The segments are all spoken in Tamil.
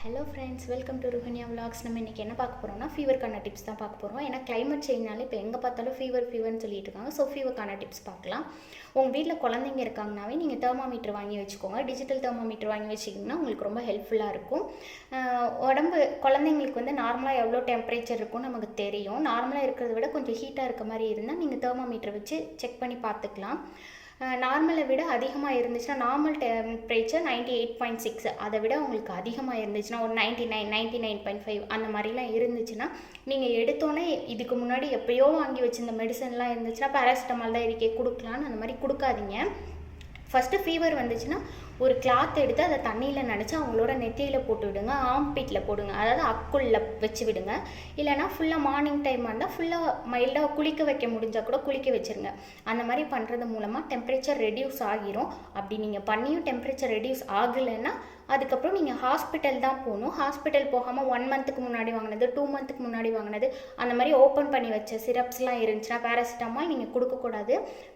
Hello friends, welcome to Ruhanya vlogs. நம்ம இன்றைக்கி என்ன பார்க்க போகிறோம்னா ஃபீவருக்கான டிப்ஸ் தான் பார்க்க போகிறோம். ஏன்னா கிளைமேட் சேஞ்ச்னால இப்போ எங்கே பார்த்தாலும் ஃபீவர்னு சொல்லிட்டு இருக்காங்க. ஸோ ஃபீவருக்கான டிப்ஸ் பார்க்கலாம். உங்கள் வீட்டில் குழந்தைங்க இருக்காங்கனாவே நீங்கள் தெர்மாமீட்டர் வாங்கி வச்சுக்கோங்க. டிஜிட்டல் தெர்மாமீட்டர் வாங்கி வச்சிங்கன்னா உங்களுக்கு ரொம்ப ஹெல்ப்ஃபுல்லாக இருக்கும். உடம்பு குழந்தைங்களுக்கு வந்து நார்மலாக எவ்வளோ டெம்பரேச்சர் இருக்கும்னு நமக்கு தெரியும். நார்மலாக இருக்கிறத விட கொஞ்சம் ஹீட்டாக இருக்க மாதிரி இருந்தால் நீங்கள் தெர்மாமீட்டர் வச்சு செக் பண்ணி பார்த்துக்கலாம். நார்மலை விட அதிகமாக இருந்துச்சுன்னா, நார்மல் டெம்பரேச்சர் 98.6, அதை விட உங்களுக்கு அதிகமாக இருந்துச்சுன்னா ஒரு 99.5 அந்த மாதிரிலாம் இருந்துச்சுன்னா நீங்கள் எடுத்தோன்னே இதுக்கு முன்னாடி எப்போயோ வாங்கி வச்சுருந்த மெடிசன்லாம் இருந்துச்சுன்னா பேராசிட்டமால் தான் இருக்கே கொடுக்கலான்னு அந்த மாதிரி கொடுக்காதீங்க. ஃபஸ்ட்டு ஃபீவர் வந்துச்சுன்னா ஒரு கிளாத் எடுத்து அதை தண்ணியில் நனைச்சி அவங்களோட நெத்தியில் போட்டு விடுங்க, ஆம்பிட்டில் போடுங்க, அதாவது அக்குள்ள வச்சு விடுங்க. இல்லைனா ஃபுல்லாக மார்னிங் டைமாக இருந்தால் ஃபுல்லாக மைல்டாக குளிக்க வைக்க முடிஞ்சால் கூட குளிக்க வச்சுருங்க. அந்த மாதிரி பண்ணுறது மூலமாக டெம்பரேச்சர் ரெடியூஸ் ஆகிரும். அப்படி நீங்கள் பண்ணியும் டெம்பரேச்சர் ரெடியூஸ் ஆகலைன்னா அதுக்கப்புறம் நீங்கள் ஹாஸ்பிட்டல் தான் போகணும். ஹாஸ்பிட்டல் போகாமல் 1 மந்த்துக்கு முன்னாடி வாங்கினது, 2 மந்த்துக்கு முன்னாடி வாங்கினது, அந்த மாதிரி ஓப்பன் பண்ணி வச்ச சிரப்ஸ்லாம் இருந்துச்சுன்னா பேராசிட்டமால் நீங்கள் கொடுக்கக்கூடாது.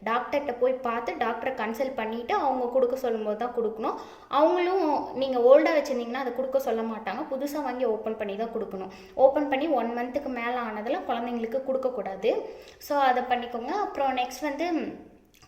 டாக்டர்கிட்ட போய் பார்த்து டாக்டரை கன்சல்ட் பண்ணிவிட்டு அவங்க கொடுக்க சொல்லும்போது தான் கொடுக்கணும். அவங்களும் நீங்கள் ஓல்டாக வச்சுருந்தீங்கன்னா அதை கொடுக்க சொல்ல மாட்டாங்க. புதுசாக வாங்கி ஓப்பன் பண்ணி தான் கொடுக்கணும். ஓப்பன் பண்ணி 1 மந்த்துக்கு மேலே ஆனதில் குழந்தைங்களுக்கு கொடுக்கக்கூடாது. ஸோ அதை பண்ணிக்கோங்க. அப்புறம் நெக்ஸ்ட் வந்து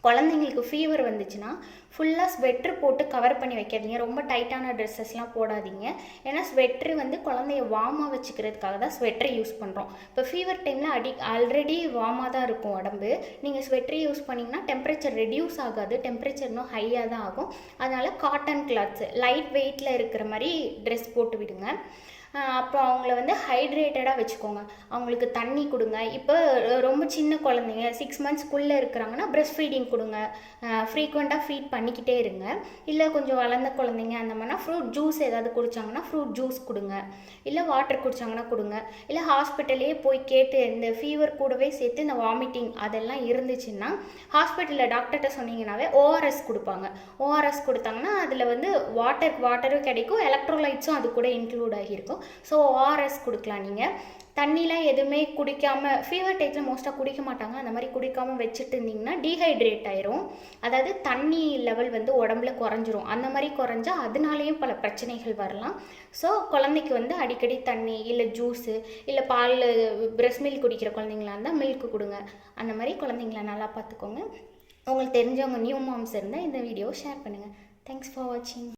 குழந்தைங்களுக்கு ஃபீவர் வந்துச்சுன்னா ஃபுல்லாக ஸ்வெட்ரு போட்டு கவர் பண்ணி வைக்காதீங்க. ரொம்ப டைட்டான ட்ரெஸ்ஸஸ்லாம் போடாதீங்க. ஏன்னா ஸ்வெட்ரு வந்து குழந்தைய வார்மாக வச்சுக்கிறதுக்காக தான் ஸ்வெட்ரு யூஸ் பண்ணுறோம். இப்போ ஃபீவர் டைமில் ஆல்ரெடி வார்மாக தான் இருக்கும் உடம்பு. நீங்கள் ஸ்வெட்ரு யூஸ் பண்ணிங்கன்னா டெம்பரேச்சர் ரெடியூஸ் ஆகாது, டெம்பரேச்சர் இன்னும் ஹையாக தான் ஆகும். அதனால் காட்டன் கிளாத்ஸு லைட் வெயிட்டில் இருக்கிற மாதிரி ட்ரெஸ் போட்டு விடுங்க. அப்புறம் அவங்கள வந்து ஹைட்ரேட்டடாக வச்சுக்கோங்க. அவங்களுக்கு தண்ணி கொடுங்க. இப்போ ரொம்ப சின்ன குழந்தைங்க 6 மந்த்ஸ்க்குள்ளே இருக்கிறாங்கன்னா ப்ரெஸ்ட் ஃபீடிங் கொடுங்க. ஃப்ரீக்வெண்ட்டாக ஃபீட் பண்ணிக்கிட்டே இருங்க. இல்லை கொஞ்சம் வளர்ந்த குழந்தைங்க அந்த மாதிரினா ஃப்ரூட் ஜூஸ் ஏதாவது குடித்தாங்கன்னா ஃப்ரூட் ஜூஸ் கொடுங்க. இல்லை வாட்டர் குடித்தாங்கன்னா கொடுங்க. இல்லை ஹாஸ்பிட்டலே போய் கேட்டு இந்த ஃபீவர் கூடவே சேர்த்து இந்த வாமிட்டிங் அதெல்லாம் இருந்துச்சுன்னா ஹாஸ்பிட்டலில் டாக்டர்கிட்ட சொன்னீங்கன்னாவே ஓஆர்எஸ் கொடுப்பாங்க. ஓஆர்எஸ் கொடுத்தாங்கன்னா அதில் வந்து வாட்டரும் கிடைக்கும், எலக்ட்ரோலைட்ஸும் அது கூட இன்க்ளூட் ஆகியிருக்கும். ஸோ ஓஆர்எஸ் கொடுக்கலாம். நீங்கள் தண்ணிலாம் எதுவுமே குடிக்காமல் ஃபீவர் டைத்தில் மோஸ்ட்டாக குடிக்க மாட்டாங்க. அந்த மாதிரி குடிக்காமல் வச்சுட்டு இருந்தீங்கன்னா டீஹைட்ரேட் ஆயிரும். அதாவது தண்ணி லெவல் வந்து உடம்புல குறைஞ்சிரும். அந்த மாதிரி குறைஞ்சா அதனாலேயும் பல பிரச்சனைகள் வரலாம். ஸோ குழந்தைக்கு வந்து அடிக்கடி தண்ணி இல்லை ஜூஸு இல்லை பால் பிரஸ்ட் மில்க் குடிக்கிற குழந்தைங்களா இருந்தால் மில்க் கொடுங்க. அந்த மாதிரி குழந்தைங்கள நல்லா பார்த்துக்கோங்க. உங்களுக்கு தெரிஞ்சவங்க நியூ மாம்ஸ் இருந்தால் இந்த வீடியோவை ஷேர் பண்ணுங்கள். தேங்க்ஸ் ஃபார் வாட்சிங்.